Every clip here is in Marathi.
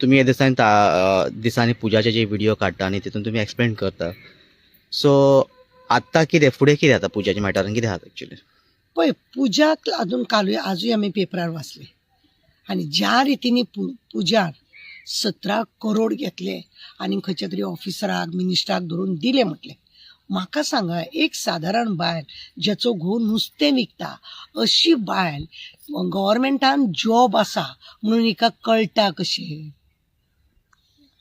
तुम्ही हे दिसांनी पुजाचे जे व्हिडिओ काढता आणि तितून तुम्ही एक्सप्लेन करता. सो आत्ता कितें फुडें कितें जाता पुजाच्या मॅटरान कितें जाता एक्चुअली? पळय, पुजाक अजून कालूय आजूय आमी पेपरार वाचले आणि ज्या रितीने पुजार 17 करोड घेतले आणि खंयच्या तरी ऑफिसराक मिनिस्टराक धरून दिले म्हटले. म्हाका सांगा, एक साधारण बायल जेचो घोव नुस्तें विकता अशी बायल गव्हर्मेंटान जॉब आसा म्हणून हिका कळटा कशें?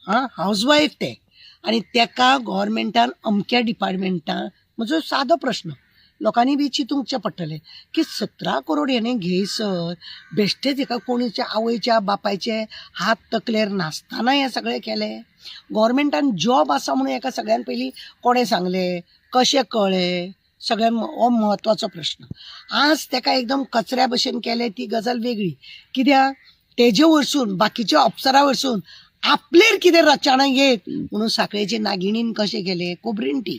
हाऊसवाईफ ते आणि तेका गव्हर्मेंटान अमक्या डिपार्टमेंटान. म्हजो सादो प्रश्न लोकांनी बी चिंतूंकचें पडटलें की 17 करोड हेणें घेयसर बेश्टेच हेका कोणीच्या आवयच्या बापायचे हात तकलेर नासतना हें सगळें केलें? गव्हर्मेंटान जॉब आसा म्हणून हेका सगळ्यान पयलीं कोणें सांगलें? कशें कळ्ळें? सगळ्यान हो म्हत्वाचो प्रश्न. आज तेका एकदम कचऱ्या भशेन केलें ती गजाल वेगळी. कित्याक तेजे वरसून बाकीच्या अप्सरा वरसून आपलेर कितें रचाणां येत म्हणून साखळेचे नागिणीन कशें केलें? कोबरींटी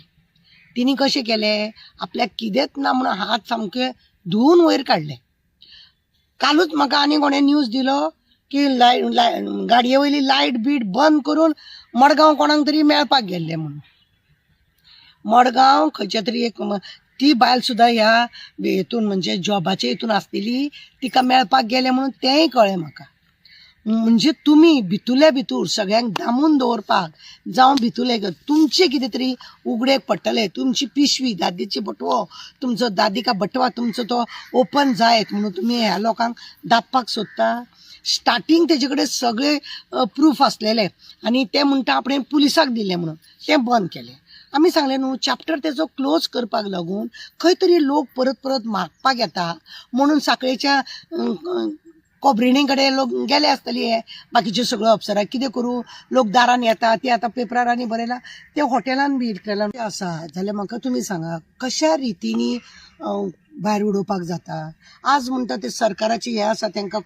तिने कशें केलें? आपल्याक कितेंच ना म्हणून हात सामके धुवन वयर काडले. कालूच म्हाका आनी कोणें न्यूज दिलो की गाडये वयली लायट बीट बंद करून मडगांव कोणाक तरी मेळपाक गेल्ले म्हणून. मडगांव खंयच्या तरी एक ती बायल सुद्दां ह्या हेतून म्हणजे जॉबाचे हितून आसलेली, तिका मेळपाक गेले म्हणून तेंय कळ्ळें म्हाका. म्हणजे तुम्ही भितुल्या भितूर सगळ्यांक दामून दवरपाक जावं भितुले तुमचे कितें तरी उगडेक पडटले. तुमची पिशवी दादीची बटवो तुमचो दादी का बटवा तुमचो तो ओपन जायत म्हणून तुम्ही ह्या लोकांक दाबपाक सोदता. स्टार्टींग तेजे कडेन सगळे प्रूफ आसलेले आणि ते म्हणटा आपणें पुलिसाक दिले म्हणून तें बंद केलें. आमी सांगलें न्हू, चॅप्टर तेजो क्लोज करपाक लागून खंय तरी लोक परत परत मागपाक येता म्हणून साखळेच्या कोबरिणी कडेन लोक गेले आसतले. हे बाकीचे सगळ्यो अप्सरा कितें करूं? लोक दारान येता, ते आतां पेपरारांनी बरयलां ते हॉटेलान बी इतलेला आसा जाल्यार म्हाका तुमी सांगा कशा रितीनी भायर उडोवपाक जाता? आज म्हणटा ते सरकाराचे हे आसा तांकां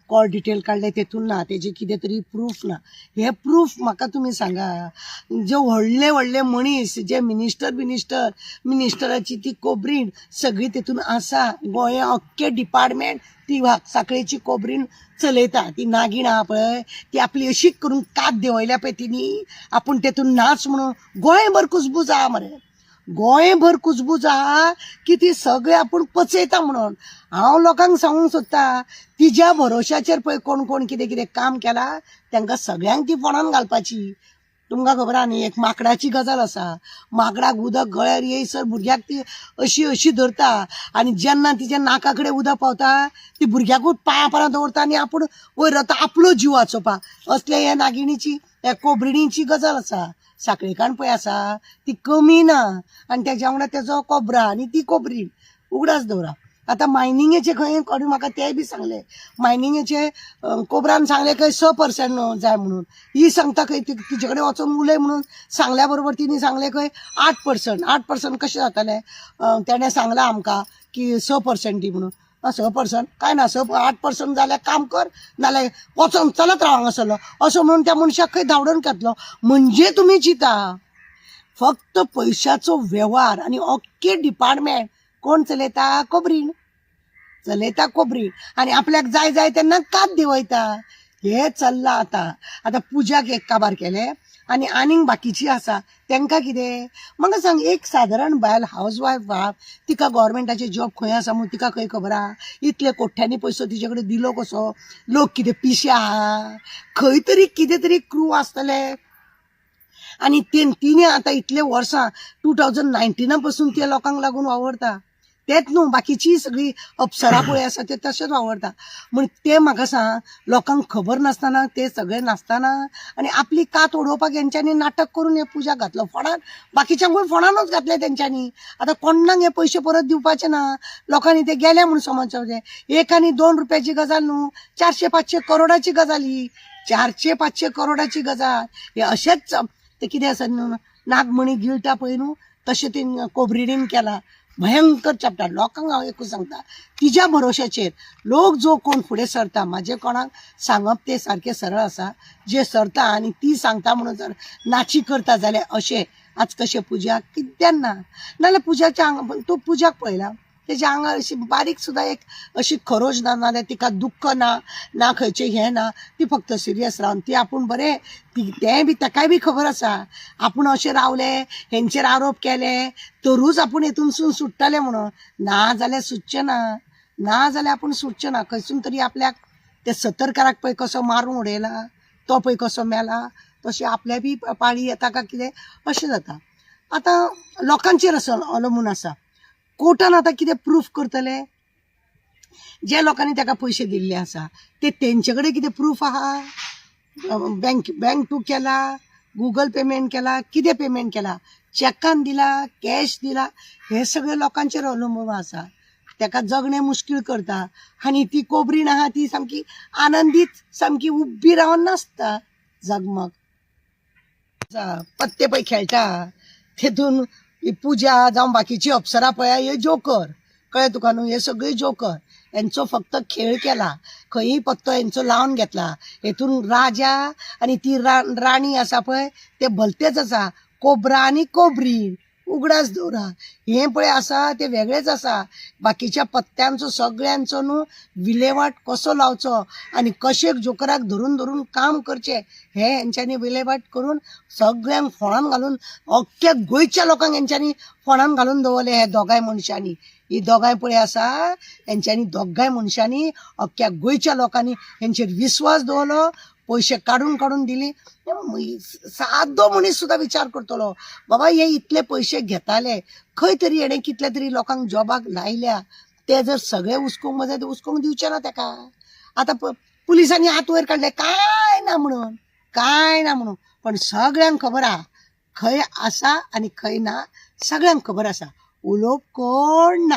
कॉल डिटेल काडले तेतून ना, तेजे कितें तरी प्रूफ ना. हे प्रूफ म्हाका तुमी सांगा. जे व्हडले व्हडले मनीस जे मिनिस्टराची ती कोबरीण सगळी तेतून आसा. गोंया अख्खे डिपार्टमेंट ती साखळेची कोबरीण चलयता. ती नागीण आहा पळय ती आपली अशीच करून कात देंवयल्या पळय तिनी, आपूण तेतून नाच म्हणून. गोंयभर कुजबूज आहा मरे, गोंयभर कुजबूज आहा की ती सगळे आपूण पचयता म्हणून. हांव लोकांक सांगूंक सोदता तिच्या भरोशाचेर पळय कोण कोण कितें कितें काम केलां तांकां सगळ्यांक ती फोंडान घालपाची. तुमकां खबर आहा न्ही, एक माकडाची गजाल आसा. माकडाक उदक गळ्यार येयसर भुरग्याक ती अशी अशी धरता आणि जेन्ना तिच्या नाका कडेन उदक पावता ती भुरग्याकूच पांयां पारां दवरता आणि आपूण वयर रावता आपलो जीव वाचोवपाक. असले हे नागिणीची ह्या कोबरिणीची गजाल आसा. साखळेकान पळय आसा ती कमी ना आणि तेज्या वांगडा तेजो कोबरा आणि ती कोबरीण उगडास दवरा. आतां मायनिंगेचे खंय कोणी म्हाका तेय बी सांगले, मायनिंगेचे कोबरान सांगले खंय 6% जाय म्हणून. ही सांगता खंय तिचे कडेन वचून उलय म्हणून सांगल्या बरोबर तिने सांगले खंय 8%. 8% कशें जाताले? तेणें सांगलां आमकां की 6% दी म्हणून. 6% काय ना, 8% जाल्यार काम कर नाल्यार वचोन चलत राव हांगासरलो असो म्हणून त्या मनशाक खंय धांवडोन घातलो. म्हणजे तुमी चिंता फक्त पयशाचो वेव्हार आणि अख्खे डिपार्टमेंट कोण चलयता? कोबरीण चलयता, कोबरीण. आणि आपल्याक जाय जाय तेन्ना कात देंवयता. हे चल्लां आतां पुजाक एक काबार केले आणि आनीक बाकीची आसा तांकां कितें? म्हाका सांग, एक सादारण बायल हाऊसवायफ आहा तिका गव्हर्मेंटाचे जॉब खंय आसा म्हणून तिका खंय खबर आहा? इतले कोट्यांनी पयसो तिचे कडेन दिलो कसो? लोक कितें पिशे आहा? खंय तरी कितें तरी क्रू आसतले. आणि तिने आतां इतले वर्सां 2019 पासून ते लोकांक लागून वावरता. तेच न्हू, बाकीची सगळी अप्सरा पळय आसा ते तशेंच वावरता. म्हण ते म्हाका सांग, लोकांक खबर नासतना ते सगळे नासतना आणि आपली कात उडोवपाक हेंच्यांनी नाटक करून हे पुजा घातलो फोंडान. बाकीच्यांकूय फोंडानूच घातले तेंच्यांनी. आतां कोणाक हे पयशे परत दिवपाचे ना. लोकांनी ते गेले म्हणून समजचें. 1 आनी 2 रुपयाची गजाल न्हू, 400-500 करोडाची गजाल ही. 400-500 करोडाची गजाल. हे अशेंच ते कितें आसा न्हू, नागमणी गिळटा पळय न्हू तशें ती कोबरिणीन केला. भयंकर चॅप्टर. लोकांक हांव एकूच सांगता तिच्या भरोशाचेर लोक जो कोण फुडें सरता, म्हाजे कोणाक सांगप ते सारकें सरळ आसा. जे सरता आनी ती सांगता म्हणून जर नाची करता जाल्यार अशें आज कशें पुजाक कित्यान ना. नाल्यार पुजाच्या तूं पुजाक पळयला तेज्या आंगार अशी बारीक सुद्दां एक अशी खरोज ना, नाल्यार तिका दुख्ख ना खंयचें हें ना, ती फक्त सिरियस रावन ती आपूण बरें तें बी ताकाय बी खबर आसा आपूण अशें रावले, हेंचेर आरोप केले तरूच आपूण हेतूनसून सुट्टले म्हणून. ना जाल्यार सुटचें ना जाल्यार आपूण सुटचें ना. खंयसून तरी आपल्याक ते सतरकाराक पळय कसो मारून उडयला, तो पळय कसो मेला, तशें आपल्या बी पाळी येता काय कितें अशें जाता. आतां लोकांचेर असो अवलंबून आसा. कोर्टान आतां कितें प्रूफ करतले? जे लोकांनी ताका पयशे दिल्ले आसा ते तेंचे कडेन कितें प्रूफ आहा? बँक टू केला, गुगल पेमेंट केला, कितें पेमेंट केला, चॅकान दिला, कॅश दिला, हे सगळे लोकांचेर अवलंबून आसा. ताका जगणें मुश्कील करता आनी ती कोबरीण आहा ती सामकी आनंदीत सामकी उब्बी रावन नाचता जगमग. पत्ते पळय खेळटा तेतून ही पुजा जावं बाकीची अप्सरा पळय हे जोकर कळ्ळें तुका न्हू, हे सगळे जोकर यांचो फक्त खेळ केला. खंयी पत्तो यांचो लावन घेतला. हेतून राजा आनी ती राणी आसा पळय ते भलतेच आसा. कोबरा आनी कोबरी उगडास दवरा हे पळय आसा ते वेगळेच आसा. बाकीच्या पत्त्यांचो सगळ्यांचो न्हू विलेवाट कसो लावचो आनी कशें जोकराक धरून धरून काम करचें हे हेंच्यांनी विलेवाट करून सगळ्यांक फोंडान घालून अख्ख्या गोंयच्या लोकांक हेंच्यांनी फोंडान घालून दवरले. हे दोगांय मनशांनी ही दोगांय पळय आसा हेंच्यांनी दोगांय मनशांनी अख्ख्या गोंयच्या लोकांनी हेंचेर विश्वास दवरलो. पयशे काडून काडून दिली. सादो मनीस सुद्दां विचार करतलो बाबा हे इतले पयशे घेताले खंय तरी हेणें कितले तरी लोकांक जॉबाक लायल्या, ते जर सगळे हुस्कोवंक जाय ते हुस्कोवंक दिवचे ना ताका. आतां पुलिसांनी हात वयर काडले काय ना म्हणून पण सगळ्यांक खबर आहा खंय आसा आनी खंय ना, सगळ्यांक खबर आसा. उलोवप कोण ना.